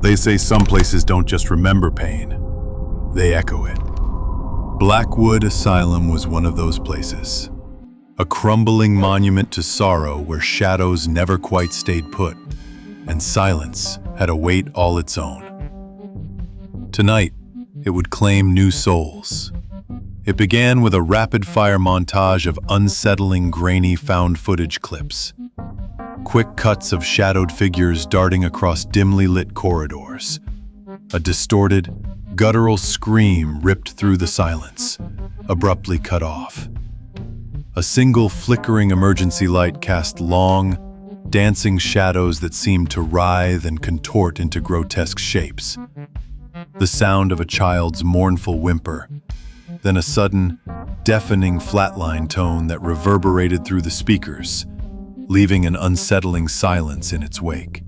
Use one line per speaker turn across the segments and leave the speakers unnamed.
They say some places don't just remember pain, they echo it. Blackwood Asylum was one of those places. A crumbling monument to sorrow where shadows never quite stayed put, and silence had a weight all its own. Tonight, it would claim new souls. It began with a rapid-fire montage of unsettling, grainy found footage clips. Quick cuts of shadowed figures darting across dimly lit corridors. A distorted, guttural scream ripped through the silence, abruptly cut off. A single flickering emergency light cast long, dancing shadows that seemed to writhe and contort into grotesque shapes. The sound of a child's mournful whimper, then a sudden, deafening flatline tone that reverberated through the speakers, leaving an unsettling silence in its wake.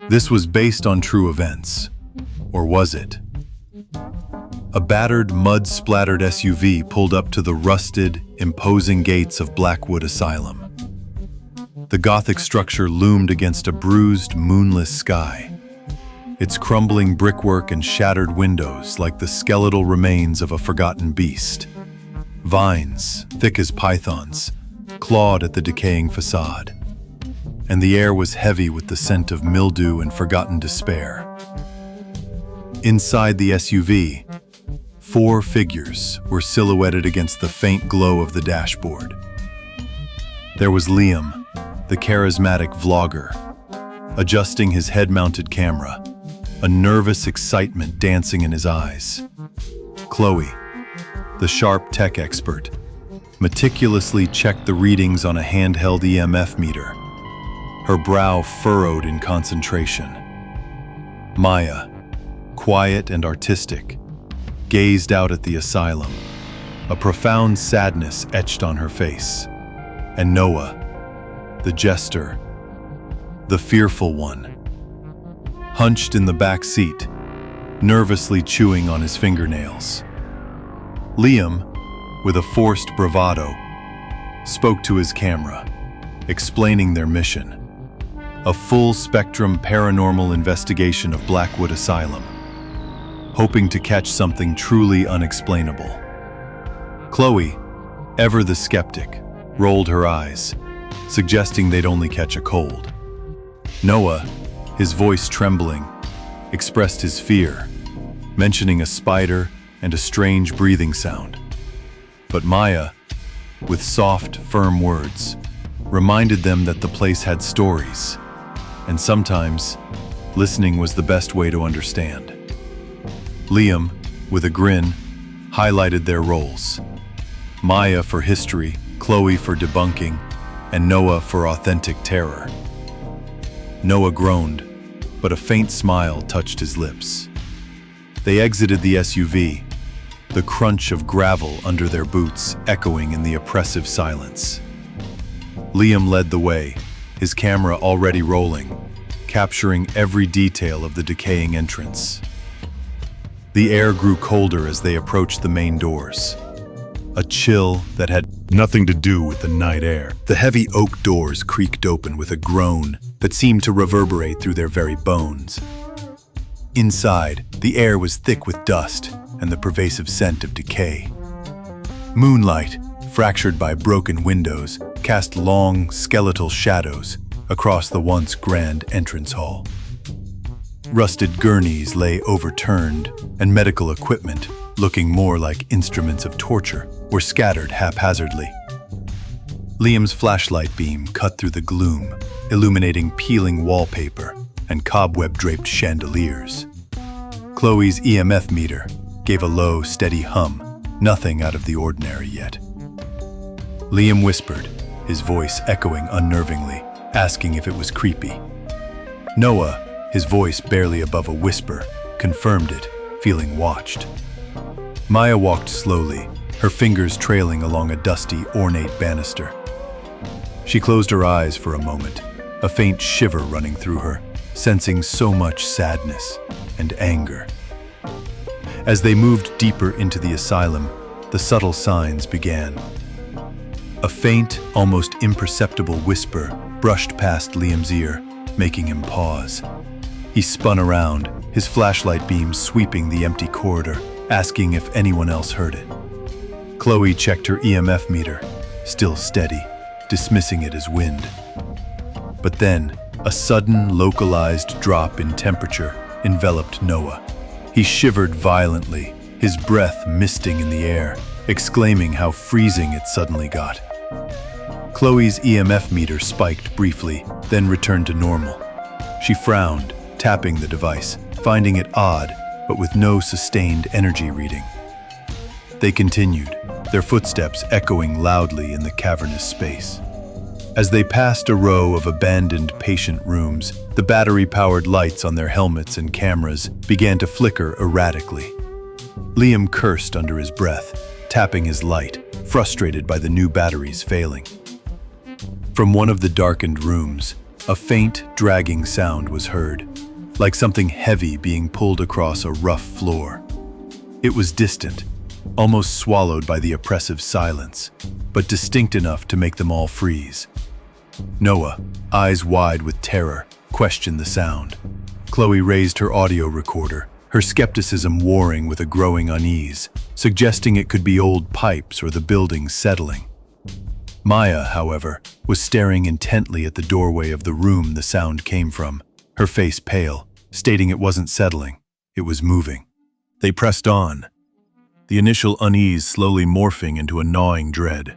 This was based on true events, or was it? A battered, mud-splattered SUV pulled up to the rusted, imposing gates of Blackwood Asylum. The Gothic structure loomed against a bruised, moonless sky, its crumbling brickwork and shattered windows like the skeletal remains of a forgotten beast. Vines, thick as pythons, clawed at the decaying facade, and the air was heavy with the scent of mildew and forgotten despair. Inside the SUV, 4 figures were silhouetted against the faint glow of the dashboard. There was Liam, the charismatic vlogger, adjusting his head-mounted camera, a nervous excitement dancing in his eyes. Chloe, the sharp tech expert, meticulously checked the readings on a handheld EMF meter, her brow furrowed in concentration. Maya, quiet and artistic, gazed out at the asylum, a profound sadness etched on her face. And Noah, the jester, the fearful one, hunched in the back seat, nervously chewing on his fingernails. Liam, with a forced bravado, spoke to his camera, explaining their mission: a full-spectrum paranormal investigation of Blackwood Asylum, hoping to catch something truly unexplainable. Chloe, ever the skeptic, rolled her eyes, suggesting they'd only catch a cold. Noah, his voice trembling, expressed his fear, mentioning a spider and a strange breathing sound. But Maya, with soft, firm words, reminded them that the place had stories, and sometimes listening was the best way to understand. Liam, with a grin, highlighted their roles: Maya for history, Chloe for debunking, and Noah for authentic terror. Noah groaned, but a faint smile touched his lips. They exited the SUV, the crunch of gravel under their boots echoing in the oppressive silence. Liam led the way, his camera already rolling, capturing every detail of the decaying entrance. The air grew colder as they approached the main doors, a chill that had nothing to do with the night air. The heavy oak doors creaked open with a groan that seemed to reverberate through their very bones. Inside, the air was thick with dust and the pervasive scent of decay. Moonlight, fractured by broken windows, cast long, skeletal shadows across the once grand entrance hall. Rusted gurneys lay overturned, and medical equipment, looking more like instruments of torture, were scattered haphazardly. Liam's flashlight beam cut through the gloom, illuminating peeling wallpaper and cobweb-draped chandeliers. Chloe's EMF meter gave a low, steady hum, nothing out of the ordinary yet. Liam whispered, his voice echoing unnervingly, asking if it was creepy. Noah, his voice barely above a whisper, confirmed it, feeling watched. Maya walked slowly, her fingers trailing along a dusty, ornate banister. She closed her eyes for a moment, a faint shiver running through her, sensing so much sadness and anger. As they moved deeper into the asylum, the subtle signs began. A faint, almost imperceptible whisper brushed past Liam's ear, making him pause. He spun around, his flashlight beam sweeping the empty corridor, asking if anyone else heard it. Chloe checked her EMF meter, still steady, dismissing it as wind. But then, a sudden, localized drop in temperature enveloped Noah. He shivered violently, his breath misting in the air, exclaiming how freezing it suddenly got. Chloe's EMF meter spiked briefly, then returned to normal. She frowned, tapping the device, finding it odd, but with no sustained energy reading. They continued, their footsteps echoing loudly in the cavernous space. As they passed a row of abandoned patient rooms, the battery-powered lights on their helmets and cameras began to flicker erratically. Liam cursed under his breath, tapping his light, frustrated by the new batteries failing. From one of the darkened rooms, a faint, dragging sound was heard, like something heavy being pulled across a rough floor. It was distant, almost swallowed by the oppressive silence, but distinct enough to make them all freeze. Noah, eyes wide with terror, questioned the sound. Chloe raised her audio recorder, her skepticism warring with a growing unease, suggesting it could be old pipes or the building settling. Maya, however, was staring intently at the doorway of the room the sound came from, her face pale, stating it wasn't settling, it was moving. They pressed on, the initial unease slowly morphing into a gnawing dread.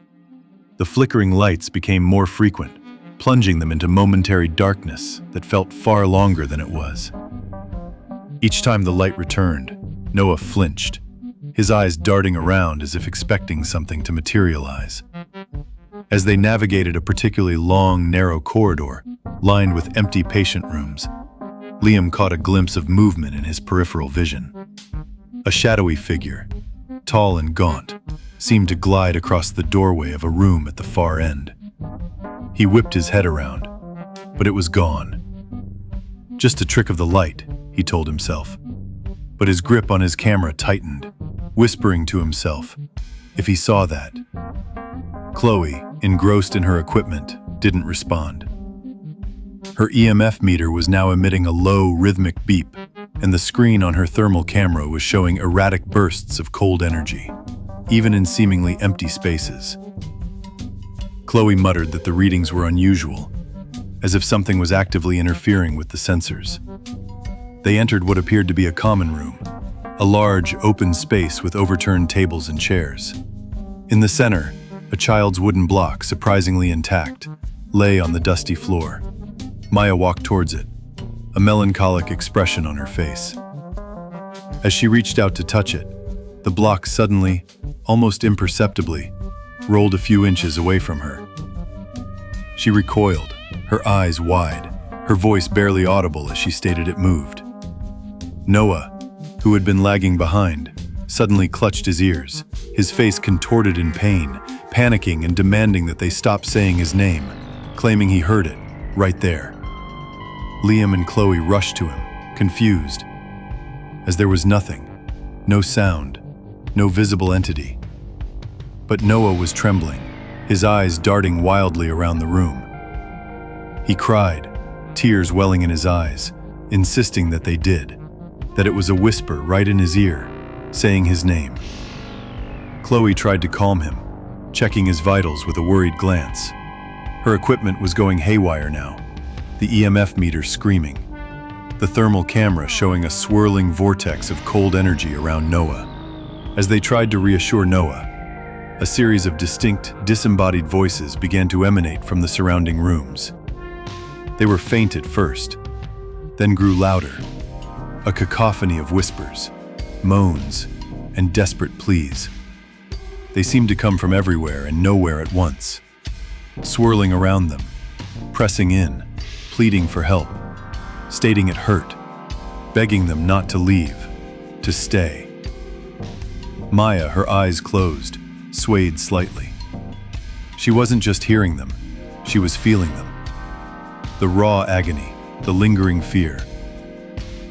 The flickering lights became more frequent, plunging them into momentary darkness that felt far longer than it was. Each time the light returned, Noah flinched, his eyes darting around as if expecting something to materialize. As they navigated a particularly long, narrow corridor, lined with empty patient rooms, Liam caught a glimpse of movement in his peripheral vision. A shadowy figure, tall and gaunt, seemed to glide across the doorway of a room at the far end. He whipped his head around, but it was gone. Just a trick of the light, he told himself. But his grip on his camera tightened, whispering to himself, if he saw that. Chloe, engrossed in her equipment, didn't respond. Her EMF meter was now emitting a low, rhythmic beep, and the screen on her thermal camera was showing erratic bursts of cold energy, even in seemingly empty spaces. Chloe muttered that the readings were unusual, as if something was actively interfering with the sensors. They entered what appeared to be a common room, a large, open space with overturned tables and chairs. In the center, a child's wooden block, surprisingly intact, lay on the dusty floor. Maya walked towards it, a melancholic expression on her face. As she reached out to touch it, the block suddenly, almost imperceptibly, rolled a few inches away from her. She recoiled, her eyes wide, her voice barely audible as she stated it moved. Noah, who had been lagging behind, suddenly clutched his ears, his face contorted in pain, panicking and demanding that they stop saying his name, claiming he heard it, right there. Liam and Chloe rushed to him, confused, as there was nothing, no sound, no visible entity. But Noah was trembling, his eyes darting wildly around the room. He cried, tears welling in his eyes, insisting that they did, that it was a whisper right in his ear, saying his name. Chloe tried to calm him, checking his vitals with a worried glance. Her equipment was going haywire now, the EMF meter screaming, the thermal camera showing a swirling vortex of cold energy around Noah. As they tried to reassure Noah, a series of distinct, disembodied voices began to emanate from the surrounding rooms. They were faint at first, then grew louder, a cacophony of whispers, moans, and desperate pleas. They seemed to come from everywhere and nowhere at once, swirling around them, pressing in, pleading for help, stating it hurt, begging them not to leave, to stay. Maya, her eyes closed, swayed slightly. She wasn't just hearing them, she was feeling them. The raw agony, the lingering fear.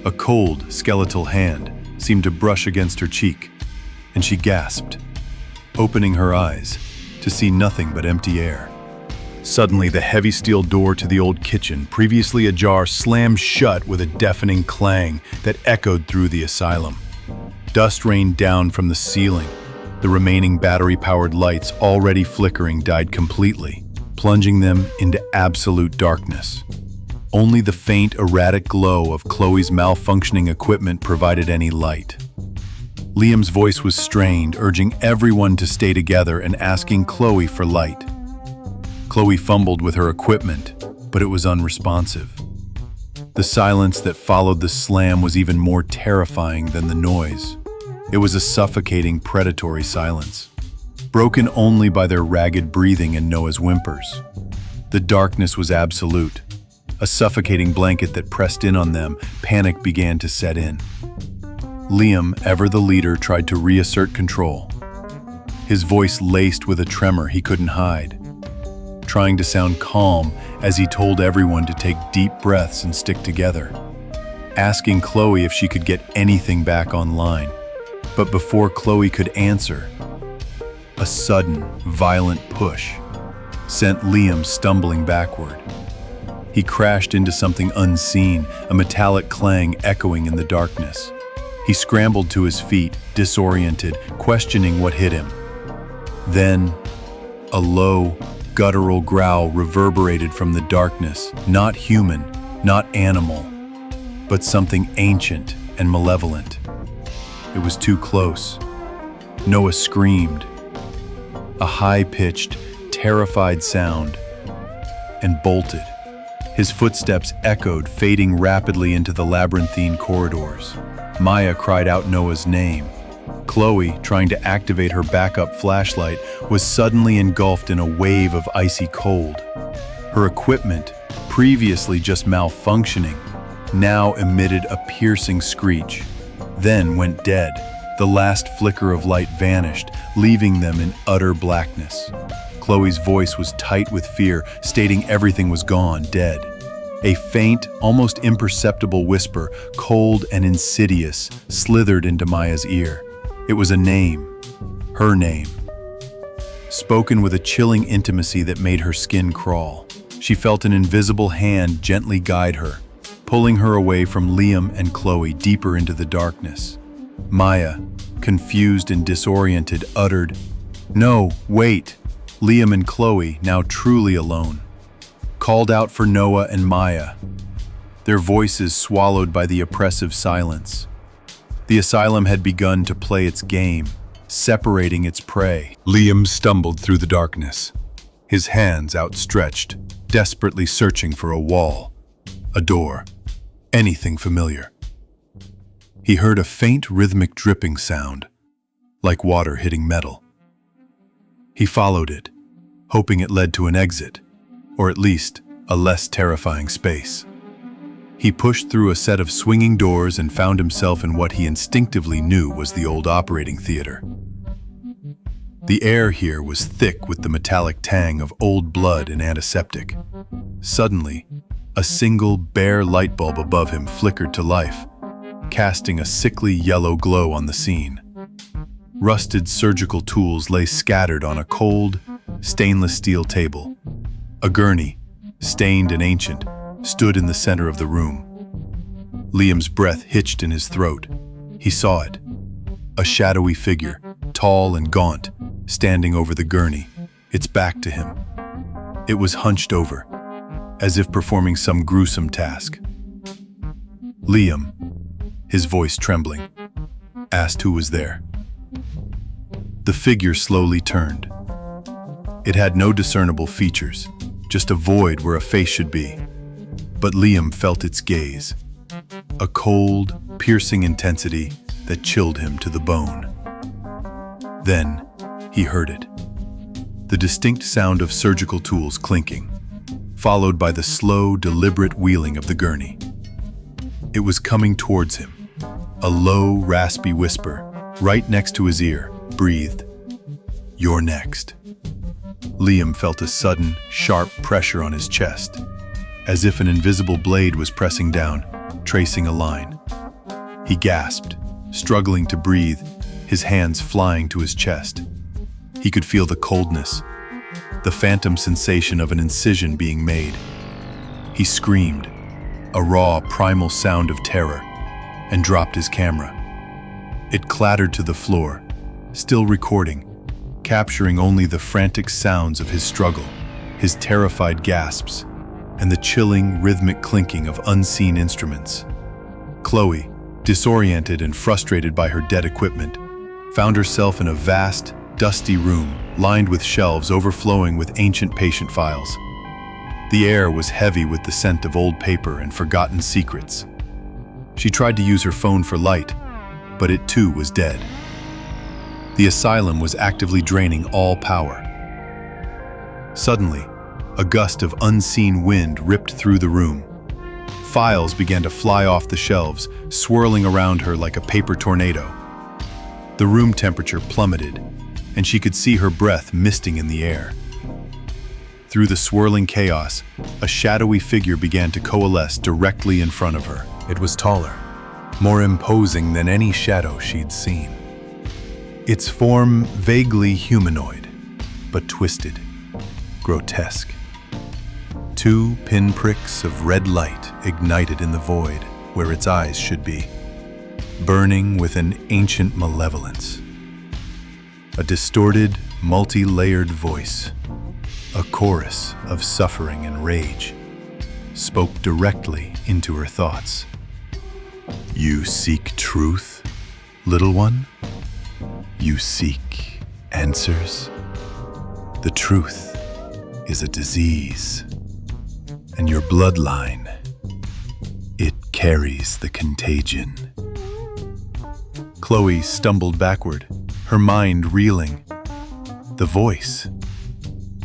A cold, skeletal hand seemed to brush against her cheek, and she gasped, opening her eyes to see nothing but empty air. Suddenly, the heavy steel door to the old kitchen, previously ajar, slammed shut with a deafening clang that echoed through the asylum. Dust rained down from the ceiling. The remaining battery-powered lights, already flickering, died completely, plunging them into absolute darkness. Only the faint, erratic glow of Chloe's malfunctioning equipment provided any light. Liam's voice was strained, urging everyone to stay together and asking Chloe for light. Chloe fumbled with her equipment, but it was unresponsive. The silence that followed the slam was even more terrifying than the noise. It was a suffocating, predatory silence, broken only by their ragged breathing and Noah's whimpers. The darkness was absolute, a suffocating blanket that pressed in on them. Panic began to set in. Liam, ever the leader, tried to reassert control, his voice laced with a tremor he couldn't hide, trying to sound calm as he told everyone to take deep breaths and stick together, asking Chloe if she could get anything back online. But before Chloe could answer, a sudden, violent push sent Liam stumbling backward. He crashed into something unseen, a metallic clang echoing in the darkness. He scrambled to his feet, disoriented, questioning what hit him. Then, a low, guttural growl reverberated from the darkness, not human, not animal, but something ancient and malevolent. It was too close. Noah screamed, a high-pitched, terrified sound, and bolted. His footsteps echoed, fading rapidly into the labyrinthine corridors. Maya cried out Noah's name. Chloe, trying to activate her backup flashlight, was suddenly engulfed in a wave of icy cold. Her equipment, previously just malfunctioning, now emitted a piercing screech, then went dead. The last flicker of light vanished, leaving them in utter blackness. Chloe's voice was tight with fear, stating everything was gone, dead. A faint, almost imperceptible whisper, cold and insidious, slithered into Maya's ear. It was a name, her name, spoken with a chilling intimacy that made her skin crawl. She felt an invisible hand gently guide her, pulling her away from Liam and Chloe deeper into the darkness. Maya, confused and disoriented, uttered, "No, wait." Liam and Chloe, now truly alone, called out for Noah and Maya, their voices swallowed by the oppressive silence. The asylum had begun to play its game, separating its prey. Liam stumbled through the darkness, his hands outstretched, desperately searching for a wall, a door, anything familiar. He heard a faint rhythmic dripping sound, like water hitting metal. He followed it, hoping it led to an exit, or at least a less terrifying space. He pushed through a set of swinging doors and found himself in what he instinctively knew was the old operating theater. The air here was thick with the metallic tang of old blood and antiseptic. Suddenly, a single bare light bulb above him flickered to life, casting a sickly yellow glow on the scene. Rusted surgical tools lay scattered on a cold, stainless steel table. A gurney, stained and ancient, stood in the center of the room. Liam's breath hitched in his throat. He saw it. A shadowy figure, tall and gaunt, standing over the gurney, its back to him. It was hunched over, as if performing some gruesome task. Liam, his voice trembling, asked who was there. The figure slowly turned. It had no discernible features, just a void where a face should be. But Liam felt its gaze, a cold, piercing intensity that chilled him to the bone. Then he heard it, the distinct sound of surgical tools clinking, followed by the slow, deliberate wheeling of the gurney. It was coming towards him, a low, raspy whisper, right next to his ear, breathed, "You're next." Liam felt a sudden, sharp pressure on his chest, as if an invisible blade was pressing down, tracing a line. He gasped, struggling to breathe, his hands flying to his chest. He could feel the coldness, the phantom sensation of an incision being made. He screamed, a raw, primal sound of terror, and dropped his camera. It clattered to the floor, still recording, capturing only the frantic sounds of his struggle, his terrified gasps, and the chilling, rhythmic clinking of unseen instruments. Chloe, disoriented and frustrated by her dead equipment, found herself in a vast, dusty room lined with shelves overflowing with ancient patient files. The air was heavy with the scent of old paper and forgotten secrets. She tried to use her phone for light, but it too was dead. The asylum was actively draining all power. Suddenly, a gust of unseen wind ripped through the room. Files began to fly off the shelves, swirling around her like a paper tornado. The room temperature plummeted, and she could see her breath misting in the air. Through the swirling chaos, a shadowy figure began to coalesce directly in front of her. It was taller, more imposing than any shadow she'd seen. Its form vaguely humanoid, but twisted, grotesque. 2 pinpricks of red light ignited in the void where its eyes should be, burning with an ancient malevolence. A distorted, multi-layered voice, a chorus of suffering and rage, spoke directly into her thoughts. You seek truth, little one? You seek answers? The truth is a disease, and your bloodline, it carries the contagion. Chloe stumbled backward, her mind reeling. The voice,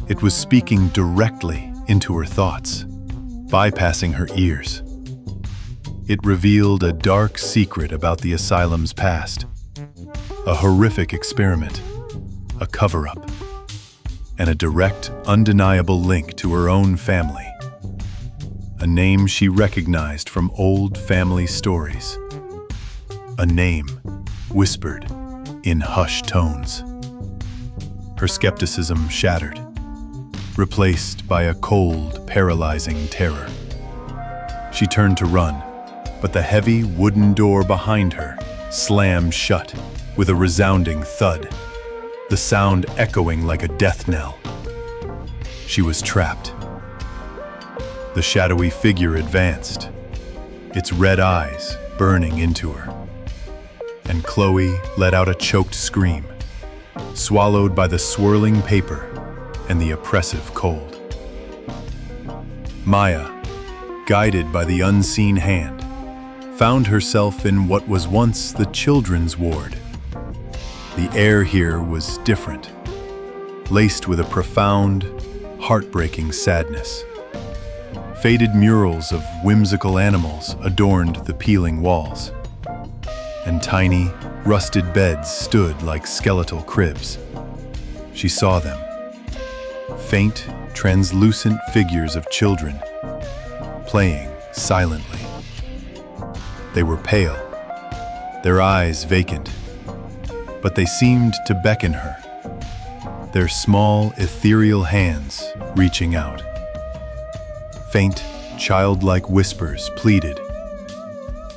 it was speaking directly into her thoughts, bypassing her ears. It revealed a dark secret about the asylum's past, a horrific experiment, a cover-up, and a direct, undeniable link to her own family. A name she recognized from old family stories. A name whispered in hushed tones. Her skepticism shattered, replaced by a cold, paralyzing terror. She turned to run, but the heavy wooden door behind her slammed shut with a resounding thud, the sound echoing like a death knell. She was trapped. The shadowy figure advanced, its red eyes burning into her, and Chloe let out a choked scream, swallowed by the swirling paper and the oppressive cold. Maya, guided by the unseen hand, found herself in what was once the children's ward. The air here was different, laced with a profound, heartbreaking sadness. Faded murals of whimsical animals adorned the peeling walls, and tiny, rusted beds stood like skeletal cribs. She saw them, faint, translucent figures of children, playing silently. They were pale, their eyes vacant, but they seemed to beckon her, their small, ethereal hands reaching out. Faint, childlike whispers pleaded,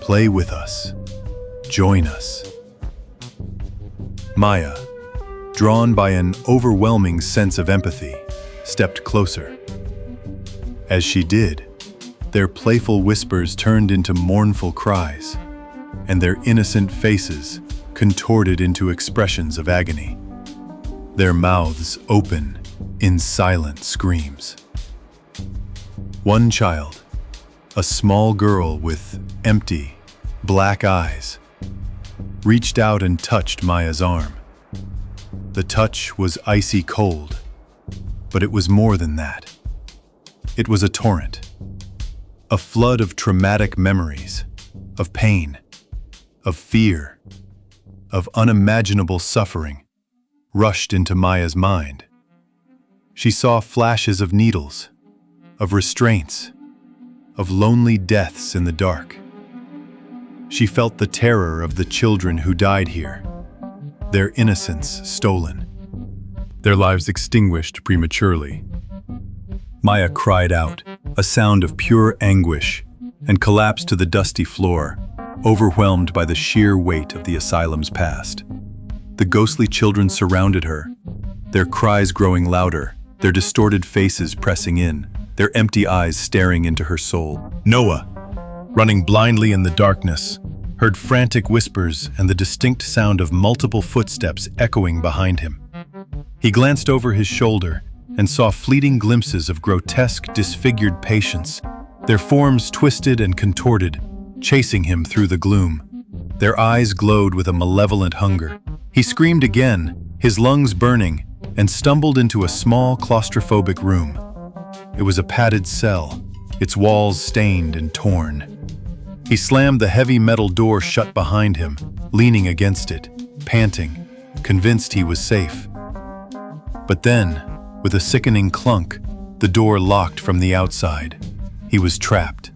"Play with us, join us." Maya, drawn by an overwhelming sense of empathy, stepped closer. As she did, their playful whispers turned into mournful cries, and their innocent faces contorted into expressions of agony, their mouths open in silent screams. One child, a small girl with empty, black eyes, reached out and touched Maya's arm. The touch was icy cold, but it was more than that. It was a torrent, a flood of traumatic memories, of pain, of fear, of unimaginable suffering, rushed into Maya's mind. She saw flashes of needles, of restraints, of lonely deaths in the dark. She felt the terror of the children who died here, their innocence stolen. their lives extinguished prematurely. Maya cried out, a sound of pure anguish, and collapsed to the dusty floor, overwhelmed by the sheer weight of the asylum's past. The ghostly children surrounded her, their cries growing louder, their distorted faces pressing in, their empty eyes staring into her soul. Noah, running blindly in the darkness, heard frantic whispers and the distinct sound of multiple footsteps echoing behind him. He glanced over his shoulder and saw fleeting glimpses of grotesque, disfigured patients, their forms twisted and contorted, chasing him through the gloom. Their eyes glowed with a malevolent hunger. He screamed again, his lungs burning, and stumbled into a small, claustrophobic room. It was a padded cell, its walls stained and torn. He slammed the heavy metal door shut behind him, leaning against it, panting, convinced he was safe. But then, with a sickening clunk, the door locked from the outside. He was trapped.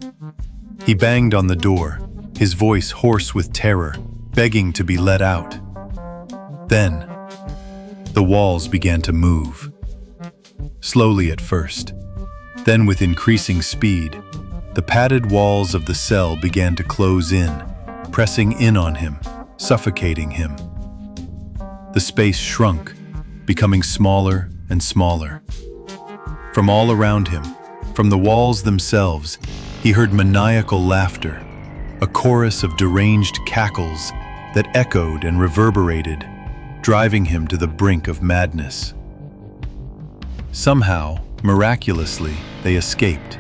He banged on the door, his voice hoarse with terror, begging to be let out. Then, the walls began to move. Slowly at first, then with increasing speed, the padded walls of the cell began to close in, pressing in on him, suffocating him. The space shrunk, becoming smaller and smaller. From all around him, from the walls themselves, he heard maniacal laughter, a chorus of deranged cackles that echoed and reverberated, driving him to the brink of madness. Somehow, miraculously, they escaped.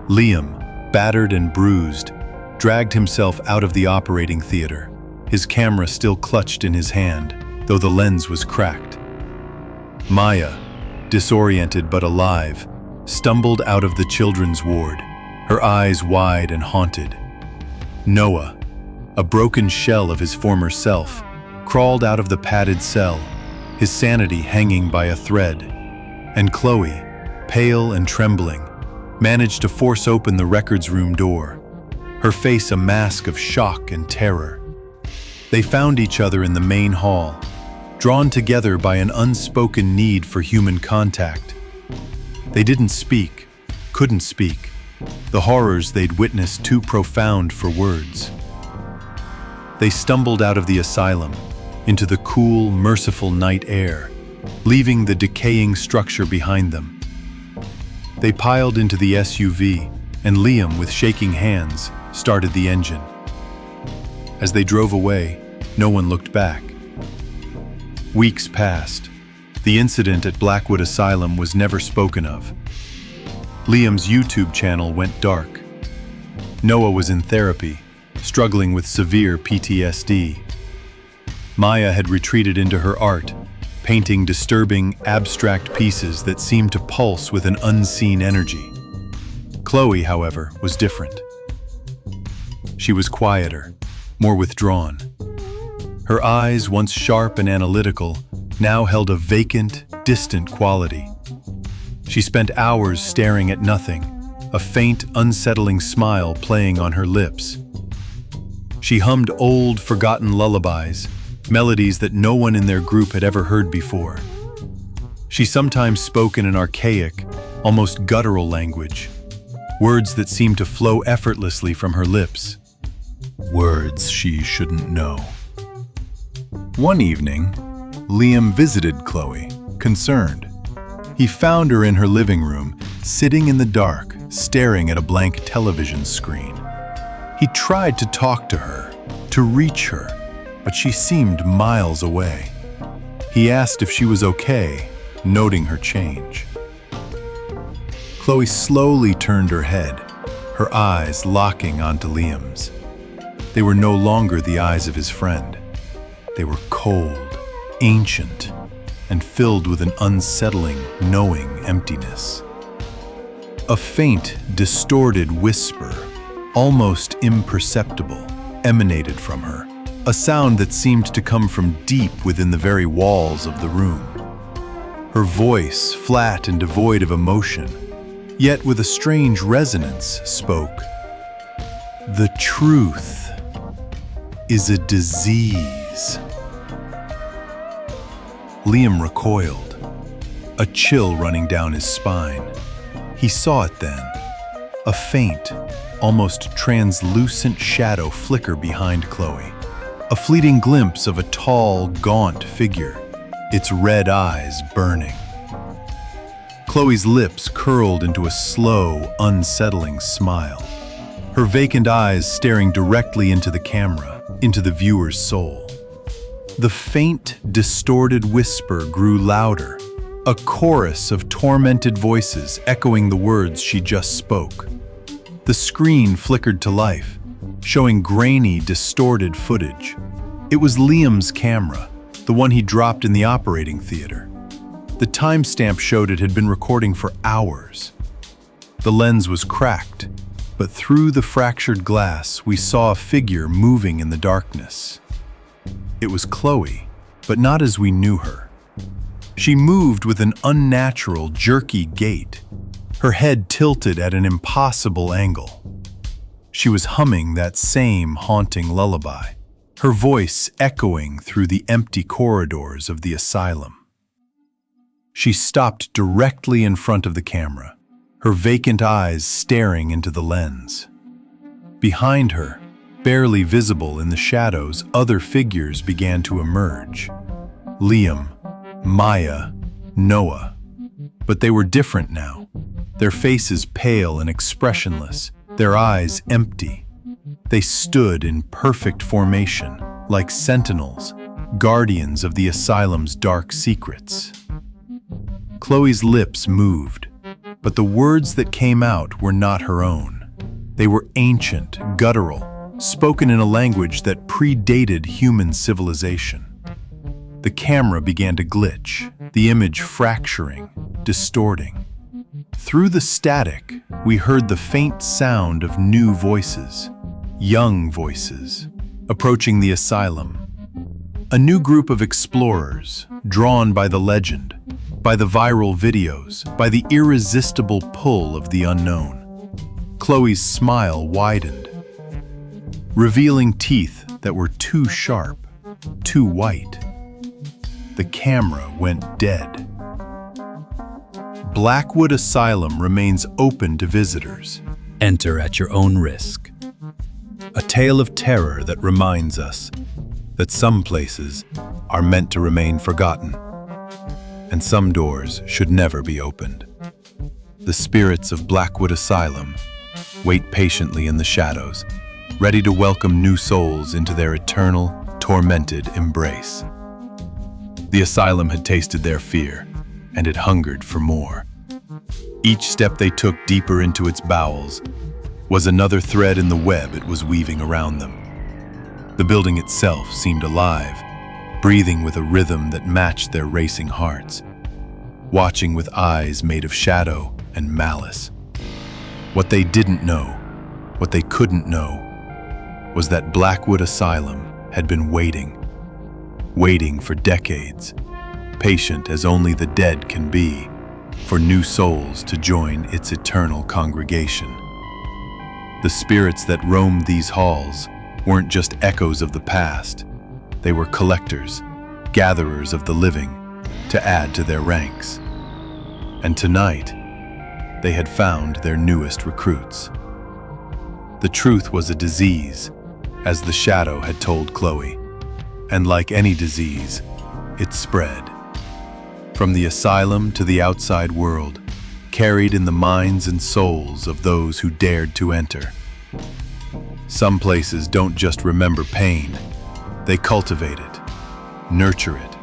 Liam, battered and bruised, dragged himself out of the operating theater, his camera still clutched in his hand, though the lens was cracked. Maya, disoriented but alive, stumbled out of the children's ward, her eyes wide and haunted. Noah, a broken shell of his former self, crawled out of the padded cell, his sanity hanging by a thread. And Chloe, pale and trembling, managed to force open the records room door, her face a mask of shock and terror. They found each other in the main hall, drawn together by an unspoken need for human contact. They didn't speak, couldn't speak, the horrors they'd witnessed too profound for words. They stumbled out of the asylum, into the cool, merciful night air, leaving the decaying structure behind them. They piled into the SUV, and Liam, with shaking hands, started the engine. As they drove away, no one looked back. Weeks passed. The incident at Blackwood Asylum was never spoken of. Liam's YouTube channel went dark. Noah was in therapy, struggling with severe PTSD. Maya had retreated into her art, painting disturbing, abstract pieces that seemed to pulse with an unseen energy. Chloe, however, was different. She was quieter, more withdrawn. Her eyes, once sharp and analytical, now held a vacant, distant quality. She spent hours staring at nothing, a faint, unsettling smile playing on her lips. She hummed old, forgotten lullabies, melodies that no one in their group had ever heard before. She sometimes spoke in an archaic, almost guttural language, words that seemed to flow effortlessly from her lips. Words she shouldn't know. One evening, Liam visited Chloe, concerned. He found her in her living room, sitting in the dark, staring at a blank television screen. He tried to talk to her, to reach her, but she seemed miles away. He asked if she was okay, noting her change. Chloe slowly turned her head, her eyes locking onto Liam's. They were no longer the eyes of his friend. They were cold, ancient, and filled with an unsettling, knowing emptiness. A faint, distorted whisper, almost imperceptible, emanated from her, a sound that seemed to come from deep within the very walls of the room. Her voice, flat and devoid of emotion, yet with a strange resonance, spoke. The truth is a disease. Liam recoiled, a chill running down his spine. He saw it then, a faint, almost translucent shadow flicker behind Chloe, a fleeting glimpse of a tall, gaunt figure, its red eyes burning. Chloe's lips curled into a slow, unsettling smile, her vacant eyes staring directly into the camera, into the viewer's soul. The faint, distorted whisper grew louder, a chorus of tormented voices echoing the words she just spoke. The screen flickered to life, showing grainy, distorted footage. It was Liam's camera, the one he dropped in the operating theater. The timestamp showed it had been recording for hours. The lens was cracked, but through the fractured glass, we saw a figure moving in the darkness. It was Chloe, but not as we knew her. She moved with an unnatural, jerky gait, her head tilted at an impossible angle. She was humming that same haunting lullaby, her voice echoing through the empty corridors of the asylum. She stopped directly in front of the camera, her vacant eyes staring into the lens. Behind her, barely visible in the shadows, other figures began to emerge. Liam, Maya, Noah. But they were different now, their faces pale and expressionless, their eyes empty. They stood in perfect formation, like sentinels, guardians of the asylum's dark secrets. Chloe's lips moved, but the words that came out were not her own. They were ancient, guttural, spoken in a language that predated human civilization. The camera began to glitch, the image fracturing, distorting. Through the static, we heard the faint sound of new voices, young voices, approaching the asylum. A new group of explorers, drawn by the legend, by the viral videos, by the irresistible pull of the unknown. Chloe's smile widened, revealing teeth that were too sharp, too white. The camera went dead. Blackwood Asylum remains open to visitors.
Enter at your own risk. A tale of terror that reminds us that some places are meant to remain forgotten, and some doors should never be opened. The spirits of Blackwood Asylum wait patiently in the shadows, ready to welcome new souls into their eternal, tormented embrace. The asylum had tasted their fear, and it hungered for more. Each step they took deeper into its bowels was another thread in the web it was weaving around them. The building itself seemed alive, breathing with a rhythm that matched their racing hearts, watching with eyes made of shadow and malice. What they didn't know, what they couldn't know, was that Blackwood Asylum had been waiting for decades, patient as only the dead can be, for new souls to join its eternal congregation. The spirits that roamed these halls weren't just echoes of the past. They were collectors, gatherers of the living, to add to their ranks. And tonight, they had found their newest recruits. The truth was a disease, as the shadow had told Chloe, and like any disease, it spread. From the asylum to the outside world, carried in the minds and souls of those who dared to enter. Some places don't just remember pain, they cultivate it, nurture it,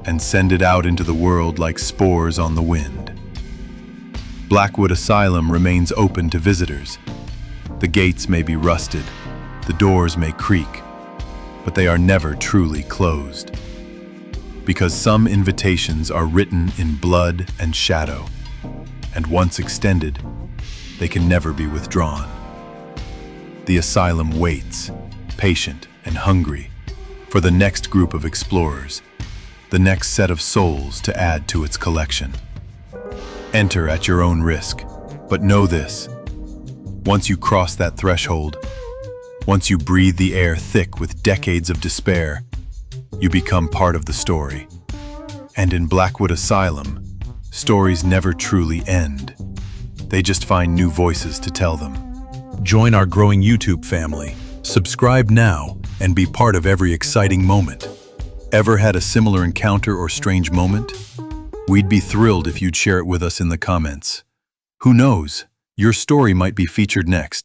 and send it out into the world like spores on the wind. Blackwood Asylum remains open to visitors. The gates may be rusted, the doors may creak, but they are never truly closed. Because some invitations are written in blood and shadow, and once extended, they can never be withdrawn. The asylum waits, patient and hungry, for the next group of explorers, the next set of souls to add to its collection. Enter at your own risk, but know this: once you cross that threshold, once you breathe the air thick with decades of despair, you become part of the story.
And in Blackwood Asylum, stories never truly end. They just find new voices to tell them.
Join our growing YouTube family. Subscribe now and be part of every exciting moment.
Ever had a similar encounter or strange moment? We'd be thrilled if you'd share it with us in the comments. Who knows, your story might be featured next.